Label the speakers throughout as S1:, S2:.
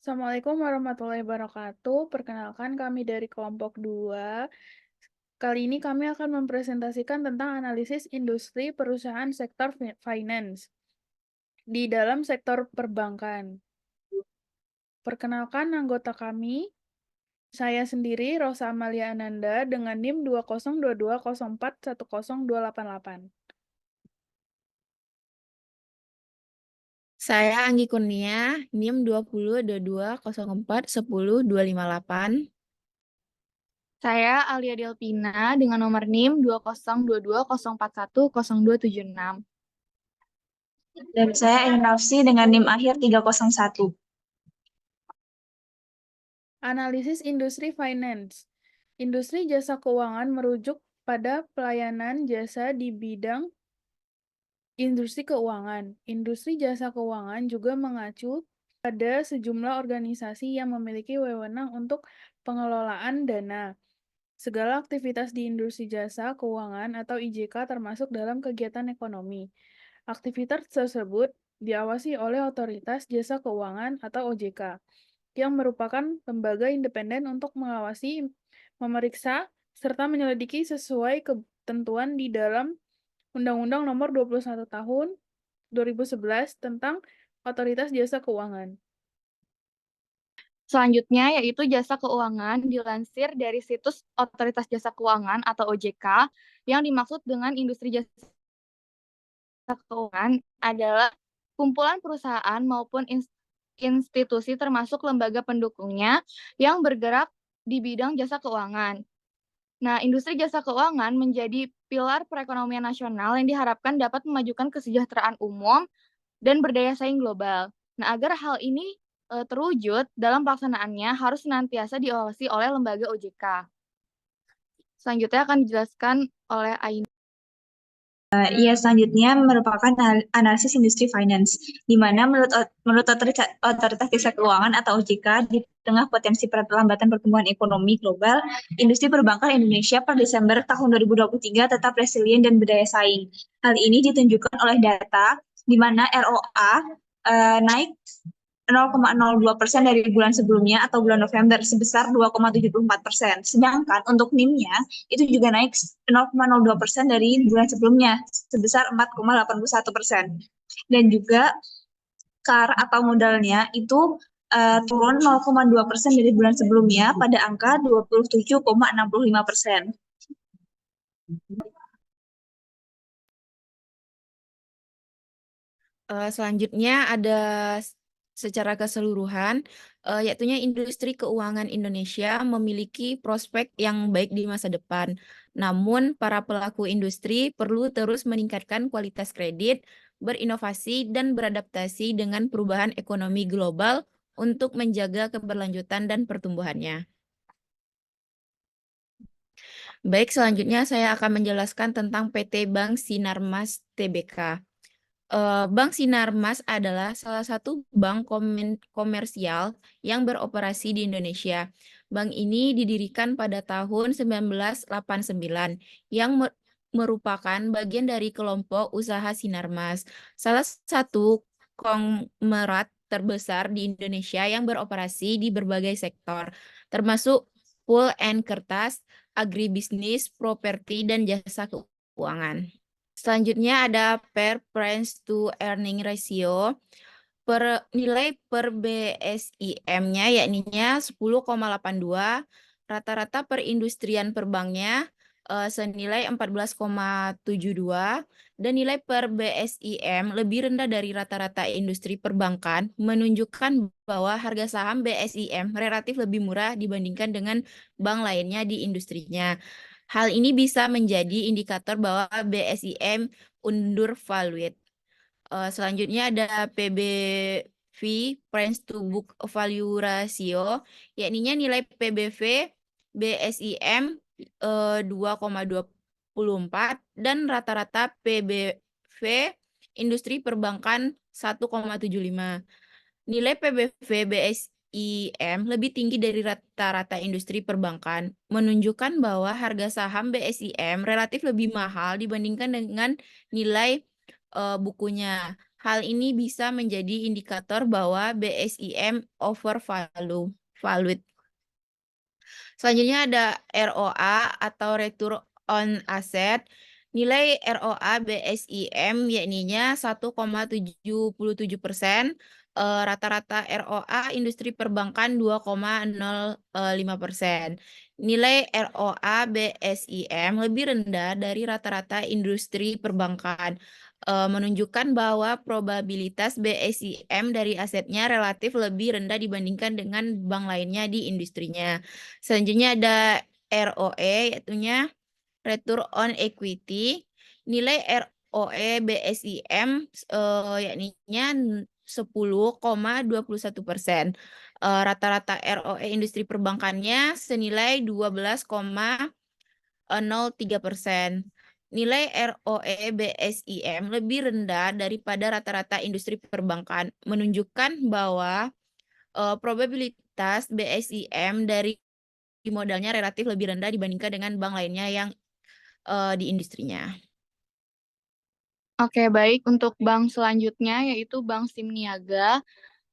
S1: Assalamualaikum warahmatullahi wabarakatuh. Perkenalkan kami dari kelompok 2. Kali ini kami akan mempresentasikan tentang analisis industri perusahaan sektor finance di dalam sektor perbankan. Perkenalkan anggota kami, saya sendiri Rosa Amalia Ananda dengan NIM 20220410288.
S2: Saya Anggi Kurnia, NIM 202204100258.
S3: Saya Alia Delpina dengan nomor NIM 202204100276.
S4: Dan saya Eni Nafsi dengan NIM akhir 301.
S1: Analisis industri finance. Industri jasa keuangan merujuk pada pelayanan jasa di bidang industri keuangan. Industri jasa keuangan juga mengacu pada sejumlah organisasi yang memiliki wewenang untuk pengelolaan dana. Segala aktivitas di industri jasa keuangan atau IJK termasuk dalam kegiatan ekonomi. Aktivitas tersebut diawasi oleh Otoritas Jasa Keuangan atau OJK, yang merupakan lembaga independen untuk mengawasi, memeriksa, serta menyelidiki sesuai ketentuan di dalam Undang-Undang Nomor 21 Tahun 2011 tentang Otoritas Jasa Keuangan.
S3: Selanjutnya yaitu jasa keuangan dilansir dari situs Otoritas Jasa Keuangan atau OJK. Yang dimaksud dengan industri jasa keuangan adalah kumpulan perusahaan maupun institusi termasuk lembaga pendukungnya yang bergerak di bidang jasa keuangan. Nah, industri jasa keuangan menjadi pilar perekonomian nasional yang diharapkan dapat memajukan kesejahteraan umum dan berdaya saing global. Nah, agar hal ini terwujud dalam pelaksanaannya harus senantiasa diawasi oleh lembaga OJK. Selanjutnya akan dijelaskan oleh Ain.
S4: Selanjutnya merupakan analisis industri finance, di mana menurut Otoritas Jasa Keuangan atau OJK, di tengah potensi perlambatan pertumbuhan ekonomi global, industri perbankan Indonesia per Desember tahun 2023 tetap resilient dan berdaya saing. Hal ini ditunjukkan oleh data di mana ROA naik 0,02% dari bulan sebelumnya atau bulan November sebesar 2,74%. Sedangkan untuk NIM-nya itu juga naik 0,02% dari bulan sebelumnya sebesar 4,81%. Dan juga CAR atau modalnya itu turun 0,2% dari bulan sebelumnya pada angka 27,65%.
S2: Selanjutnya ada secara keseluruhan, yaitu industri keuangan Indonesia memiliki prospek yang baik di masa depan. Namun, para pelaku industri perlu terus meningkatkan kualitas kredit, berinovasi, dan beradaptasi dengan perubahan ekonomi global untuk menjaga keberlanjutan dan pertumbuhannya. Baik, selanjutnya saya akan menjelaskan tentang PT Bank Sinarmas Tbk. Bank Sinarmas adalah salah satu bank komersial yang beroperasi di Indonesia. Bank ini didirikan pada tahun 1989 yang merupakan bagian dari kelompok usaha Sinarmas, salah satu konglomerat terbesar di Indonesia yang beroperasi di berbagai sektor, termasuk pul and kertas, agribisnis, properti, dan jasa keuangan. Selanjutnya ada price to earning ratio. Nilai per BSIM-nya yakni 10,82, rata-rata perindustrian perbanknya senilai 14,72, dan nilai per BSIM lebih rendah dari rata-rata industri perbankan, menunjukkan bahwa harga saham BSIM relatif lebih murah dibandingkan dengan bank lainnya di industrinya. Hal ini bisa menjadi indikator bahwa BSIM undervalued. Selanjutnya ada PBV, Price to Book Value Ratio, yakni nilai PBV BSIM 2,24 dan rata-rata PBV industri perbankan 1,75. Nilai PBV BSIM lebih tinggi dari rata-rata industri perbankan, menunjukkan bahwa harga saham BSIM relatif lebih mahal dibandingkan dengan nilai bukunya. Hal ini bisa menjadi indikator bahwa BSIM overvalued. Selanjutnya ada ROA atau Return on Asset. Nilai ROA BSIM yakni-nya 1,77%. Rata-rata ROA industri perbankan 2,05%. Nilai ROA BSIM lebih rendah dari rata-rata industri perbankan, menunjukkan bahwa probabilitas BSIM dari asetnya relatif lebih rendah dibandingkan dengan bank lainnya di industrinya. Selanjutnya ada ROE, yaitu Return on Equity. Nilai ROE BSIM yakni-nya 10,21%. Rata-rata ROE industri perbankannya senilai 12,03%. Nilai ROE BSIM lebih rendah daripada rata-rata industri perbankan, menunjukkan bahwa probabilitas BSIM dari modalnya relatif lebih rendah dibandingkan dengan bank lainnya yang di industrinya.
S3: Oke, baik. Untuk bank selanjutnya yaitu Bank Simniaga.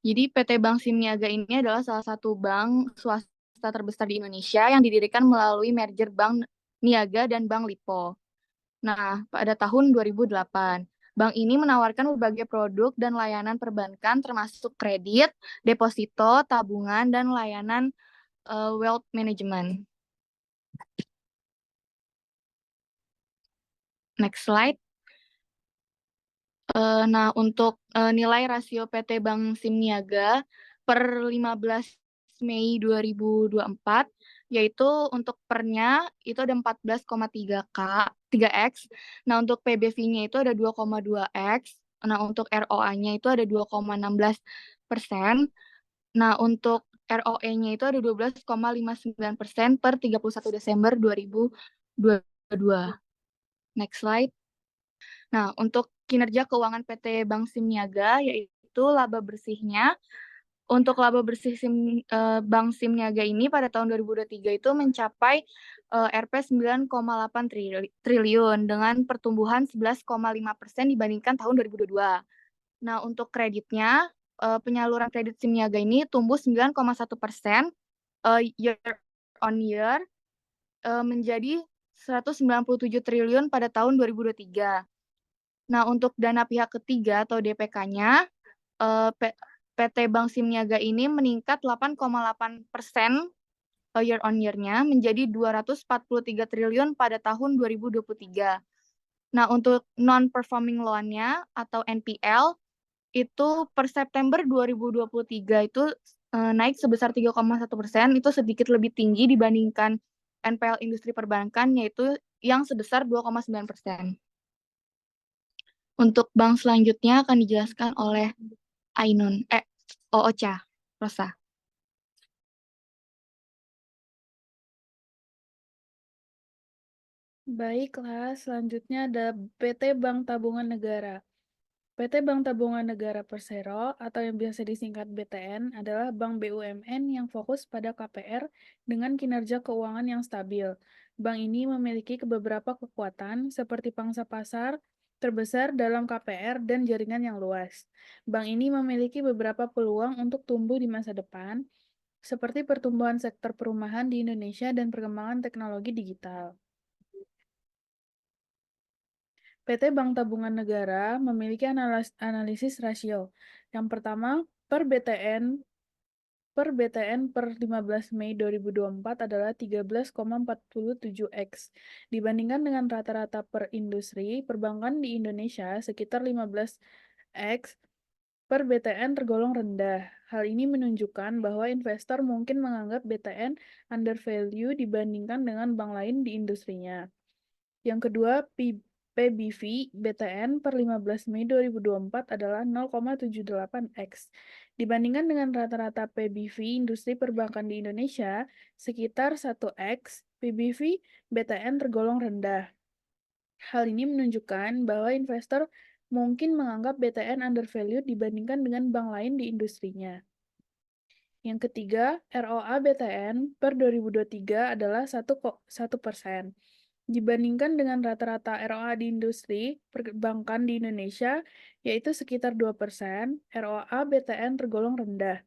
S3: Jadi PT Bank Simniaga ini adalah salah satu bank swasta terbesar di Indonesia yang didirikan melalui merger Bank Niaga dan Bank Lipo. Nah, pada tahun 2008, bank ini menawarkan berbagai produk dan layanan perbankan termasuk kredit, deposito, tabungan, dan layanan wealth management. Next slide. Nah, untuk nilai rasio PT Bank Simniaga per 15 Mei 2024, yaitu untuk pernya itu ada 14,3x. Nah, untuk PBV-nya itu ada 2,2x. Nah, untuk ROA-nya itu ada 2,16%. Nah, untuk ROE-nya itu ada 12,59% per 31 Desember 2022. Next slide. Nah, untuk kinerja keuangan PT Bank Simniaga, yaitu laba bersihnya. Untuk laba bersih Bank Simniaga ini pada tahun 2023 itu mencapai Rp 9,8 triliun dengan pertumbuhan 11,5% dibandingkan tahun 2022. Nah, untuk kreditnya, penyaluran kredit Simniaga ini tumbuh 9,1% year on year menjadi 197 triliun pada tahun 2023. Nah, untuk dana pihak ketiga atau DPK-nya, PT Bank Simniaga ini meningkat 8,8% year on year-nya menjadi 243 triliun pada tahun 2023. Nah, untuk non-performing loan-nya atau NPL, itu per September 2023 itu naik sebesar 3,1%, itu sedikit lebih tinggi dibandingkan NPL industri perbankan, yaitu yang sebesar 2,9%. Untuk bank selanjutnya akan dijelaskan oleh Oocha, Rosa.
S1: Baiklah, selanjutnya ada PT Bank Tabungan Negara. PT Bank Tabungan Negara Persero atau yang biasa disingkat BTN adalah bank BUMN yang fokus pada KPR dengan kinerja keuangan yang stabil. Bank ini memiliki beberapa kekuatan seperti pangsa pasar terbesar dalam KPR dan jaringan yang luas. Bank ini memiliki beberapa peluang untuk tumbuh di masa depan, seperti pertumbuhan sektor perumahan di Indonesia dan perkembangan teknologi digital. PT Bank Tabungan Negara memiliki analisis rasio. Yang pertama, per BTN per 15 Mei 2024 adalah 13,47x. Dibandingkan dengan rata-rata per industri, perbankan di Indonesia sekitar 15x per BTN tergolong rendah. Hal ini menunjukkan bahwa investor mungkin menganggap BTN undervalue dibandingkan dengan bank lain di industrinya. Yang kedua, PBV BTN per 15 Mei 2024 adalah 0,78x. Dibandingkan dengan rata-rata PBV industri perbankan di Indonesia, sekitar 1x, PBV BTN tergolong rendah. Hal ini menunjukkan bahwa investor mungkin menganggap BTN undervalued dibandingkan dengan bank lain di industrinya. Yang ketiga, ROA BTN per 2023 adalah 1%. dibandingkan dengan rata-rata ROA di industri perbankan di Indonesia, yaitu sekitar 2%, ROA BTN tergolong rendah.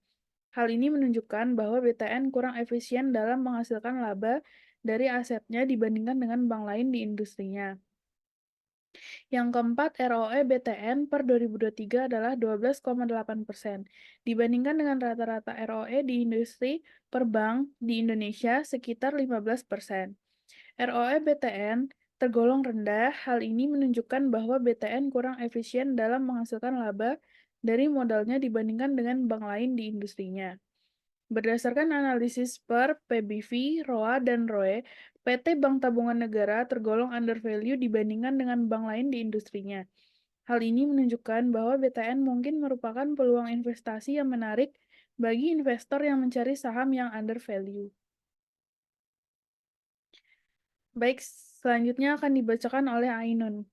S1: Hal ini menunjukkan bahwa BTN kurang efisien dalam menghasilkan laba dari asetnya dibandingkan dengan bank lain di industrinya. Yang keempat, ROE BTN per 2023 adalah 12,8%, dibandingkan dengan rata-rata ROE di industri per bank di Indonesia sekitar 15%. ROE BTN tergolong rendah, hal ini menunjukkan bahwa BTN kurang efisien dalam menghasilkan laba dari modalnya dibandingkan dengan bank lain di industrinya. Berdasarkan analisis per PBV, ROA, dan ROE, PT Bank Tabungan Negara tergolong undervalue dibandingkan dengan bank lain di industrinya. Hal ini menunjukkan bahwa BTN mungkin merupakan peluang investasi yang menarik bagi investor yang mencari saham yang undervalue. Baik, selanjutnya akan dibacakan oleh Ainun.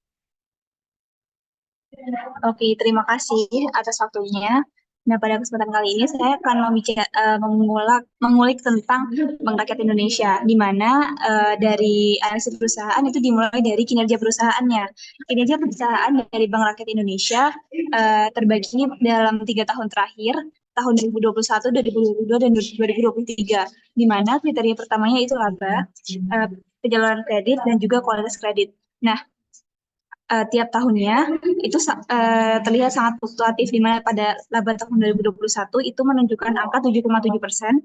S4: Oke, terima kasih atas waktunya. Nah, pada kesempatan kali ini saya akan mengulik tentang Bank Rakyat Indonesia, di mana dari analisis perusahaan itu dimulai dari kinerja perusahaannya. Kinerja perusahaan dari Bank Rakyat Indonesia terbagi dalam 3 tahun terakhir, tahun 2021, 2022, dan 2023, di mana kriteria pertamanya itu laba, penyaluran kredit, dan juga kualitas kredit. Nah, tiap tahunnya itu terlihat sangat fluktuatif, di mana pada laba tahun 2021 itu menunjukkan angka 7,7%,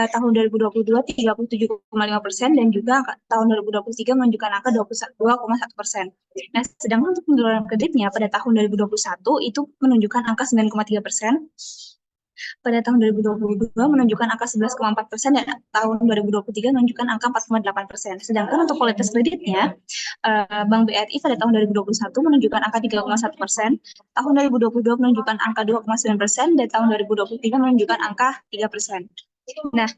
S4: tahun 2022 37,5%, dan juga tahun 2023 menunjukkan angka 22,1%. Nah, sedangkan untuk penyaluran kreditnya pada tahun 2021 itu menunjukkan angka 9,3%, pada tahun 2022 menunjukkan angka 11,4%, dan tahun 2023 menunjukkan angka 4,8%. Sedangkan untuk kualitas kreditnya, Bank BRI pada tahun 2021 menunjukkan angka 3,1%, tahun 2022 menunjukkan angka 2,9%, dan tahun 2023 menunjukkan angka 3%. Nah,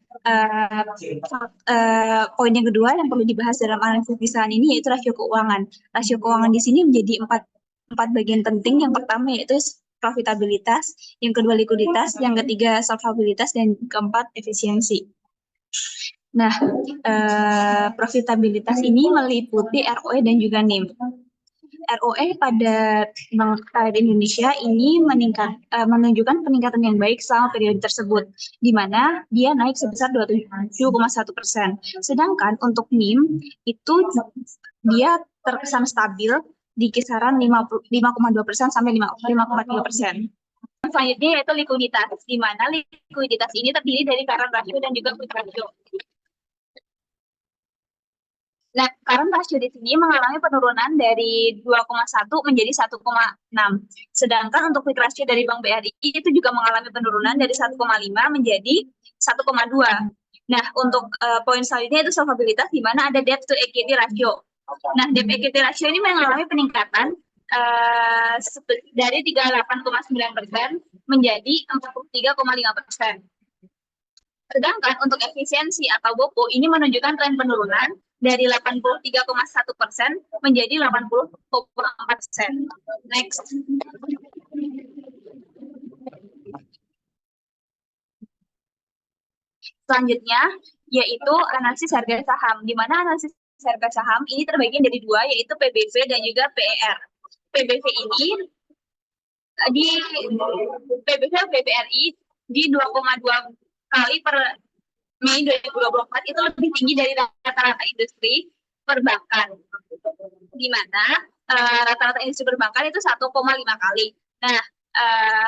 S4: poin yang kedua yang perlu dibahas dalam analisis perusahaan ini yaitu rasio keuangan. Rasio keuangan di sini menjadi empat bagian penting. Yang pertama yaitu profitabilitas, yang kedua likuiditas, yang ketiga solvabilitas, dan keempat efisiensi. Nah, profitabilitas ini meliputi ROE dan juga NIM. ROE pada Bank Rakyat Indonesia ini menunjukkan peningkatan yang baik selama periode tersebut, di mana dia naik sebesar 27,1%. Sedangkan untuk NIM itu dia terkesan stabil di kisaran 5,2% sampai 5,3%. Selanjutnya yaitu likuiditas, di mana likuiditas ini terdiri dari current ratio dan juga quick ratio. Nah, current ratio di sini mengalami penurunan dari 2,1 menjadi 1,6. Sedangkan untuk quick ratio dari Bank BRI itu juga mengalami penurunan dari 1,5 menjadi 1,2. Nah, untuk poin selanjutnya itu solvabilitas, di mana ada debt to equity ratio. Nah, debt equity ratio ini mengalami peningkatan dari 38,9% menjadi 43,5%. Sedangkan untuk efisiensi atau BOPO ini menunjukkan tren penurunan dari 83,1% menjadi 80,4%. Next. Selanjutnya yaitu analisis harga saham, di mana analisis harga saham ini terbagi dari dua, yaitu PBV dan juga PER. PBV ini di PBV PBRI di 2,2 kali per Mei 2024 itu lebih tinggi dari rata-rata industri perbankan, di mana rata-rata industri perbankan itu 1,5 kali. Nah,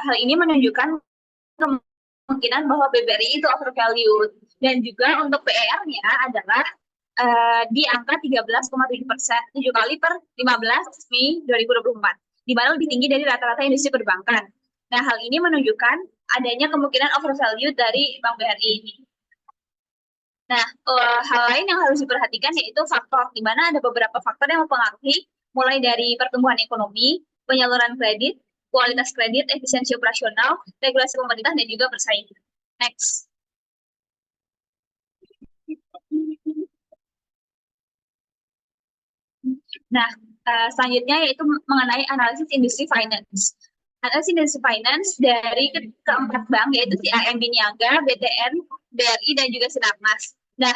S4: hal ini menunjukkan kemungkinan bahwa BBRI itu overvalued, dan juga untuk PER-nya adalah di angka 13,7%, 7 kali per 15 Mei 2024, di mana lebih tinggi dari rata-rata industri perbankan. Nah, hal ini menunjukkan adanya kemungkinan overvalued dari Bank BRI ini. Nah, hal lain yang harus diperhatikan yaitu faktor, di mana ada beberapa faktor yang mempengaruhi, mulai dari pertumbuhan ekonomi, penyaluran kredit, kualitas kredit, efisiensi operasional, regulasi pemerintah, dan juga persaingan. Next. Nah, selanjutnya yaitu mengenai analisis industri finance. Analisis industri finance dari keempat bank, yaitu CIMB Niaga, BTN, BRI, dan juga Sinarmas. Nah,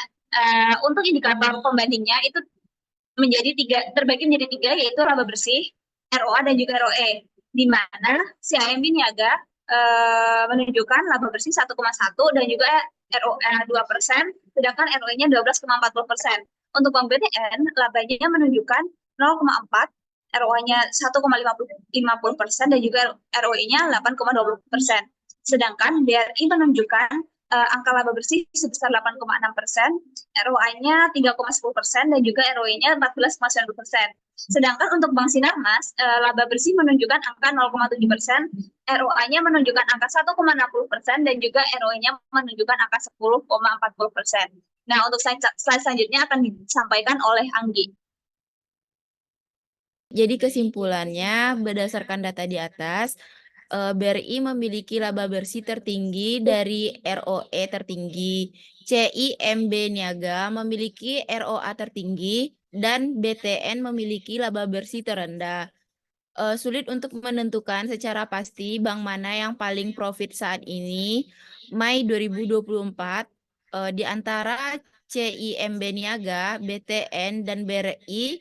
S4: untuk indikator pembandingnya itu terbagi menjadi tiga, yaitu laba bersih, ROA dan juga ROE, di mana CIMB Niaga menunjukkan laba bersih 1,1 dan juga ROE 2%, sedangkan ROE-nya 12,40%. Untuk Bank BTN, labanya menunjukkan 0,4, ROA-nya 1,50% dan juga ROE-nya 8,20%. Sedangkan BRI menunjukkan angka laba bersih sebesar 8,6%, ROA-nya 3,10% dan juga ROE-nya 14,90%. Sedangkan untuk Bank Sinarmas, laba bersih menunjukkan angka 0,7%, ROA-nya menunjukkan angka 1,60% dan juga ROE-nya menunjukkan angka 10,40%. Nah, untuk slide selanjutnya akan disampaikan oleh Anggi.
S2: Jadi kesimpulannya, berdasarkan data di atas, BRI memiliki laba bersih tertinggi dari ROE tertinggi, CIMB Niaga memiliki ROA tertinggi, dan BTN memiliki laba bersih terendah. Sulit untuk menentukan secara pasti bank mana yang paling profit saat ini, Mei 2024, di antara CIMB Niaga, BTN, dan BRI,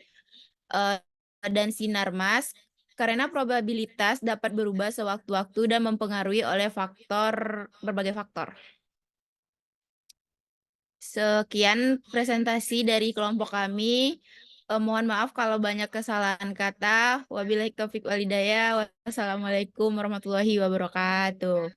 S2: dan Sinarmas, karena probabilitas dapat berubah sewaktu-waktu dan mempengaruhi oleh berbagai faktor. Sekian presentasi dari kelompok kami. Mohon maaf kalau banyak kesalahan kata. Wabillahi taufiq wal hidayah. Wassalamualaikum warahmatullahi wabarakatuh.